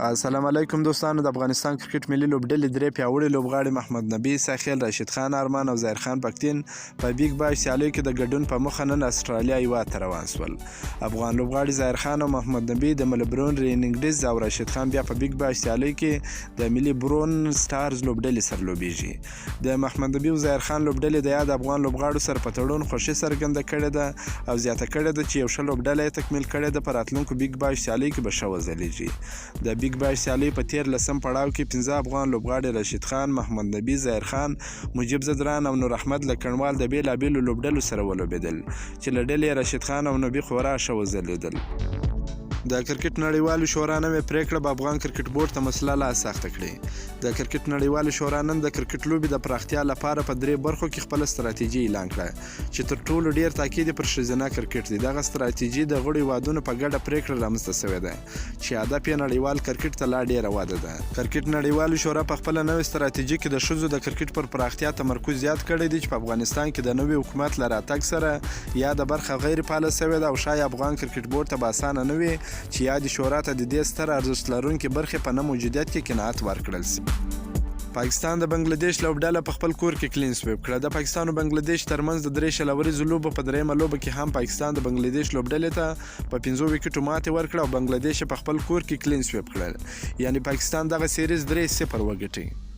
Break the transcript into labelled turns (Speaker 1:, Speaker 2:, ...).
Speaker 1: السلام علیکم دوستانو. د افغانستان کرکټ ملي لوبډلې درې پیاوړي لوبغاړي محمد نبي، ساخیل، راشد خان ارمان او ظاهر خان پښتين په بیګ باش سیالیو کې د ګډون په موخه نن استرالیا هیواد ته روان شول. افغان لوبغاړي ظاهر خان او محمد نبي د ملبورن رینګډز او راشد خان بیا په بیګ باش سیالیو کې د ملي برون سټارز لوبډلې سره لوبیږي. د محمد نبي او ظاهر خان لوبډلې د یاد افغان لوبغاړو سره په تړون خوښي څرګنده کړې ده او زیاته کړې ده چې یو ښه لوبډله یې تکمیل کړې ده. په راتلونکو بیګ باش سیالیو کې به ښه وځلیږي. د بیګ باش سیالۍ په 13 پړاو کې 15 افغان لوبغاړي راشد خان، محمد نبي، ظاهر خان، مجيب زدران او نور احمد لکنوال د بیلابیلو لوبډلو سره ولوبېدل چې له ډلې راشد خان او نبي خورا ښه وځلیدل. د کرکټ نړیوالو شورا نوې پریکړه به افغان کرکټ بورډ ته مسله لا سخته کړي. د کرکټ نړیوالو شورا نن د کرکټ لوبې د پراختیا لپاره په 3 برخو کې خپل ستراتیژي اعلان کړه چې تر ټولو ډیر تاکید پر ښځینه کرکټ دی. دغه ستراتیژي د غړو هیوادونو په ګډه پریکړه رامنځته شوې ده چې هدف یې نړیوال کرکټ ته لا ډیره وده ده. کرکټ نړیوالو شورا په خپل نوې ستراتیژي کې د ښځو د کرکټ پر پراختیا تمرکز زیات کړی دی چې په افغانستان کې د نوې حکومت له راتګ سره یا د برخه غیر فعاله شوې ده او شاید افغان کرکټ بورډ ته به اسانه نه وي چې یا د شورا ته د دې ستر ارزښت لرونکي برخې په نه موجودیت کې قناعت ورکړل شي. پاکستان د بنگلاديش لوبډله په خپل کور کې کلین سویپ کړه. د پاکستان او بنگلاديش ترمنځ د 3 شلوريزو لوبو په درېیمه لوبه کې هم پاکستان د بنگلاديش لوبډلې ته په 15 وکټو ماتې ورکړه او بنگلاديش په خپل کور کې کلین سویپ کړل. یعنی پاکستان دغه سیریز 3-0 وګټي.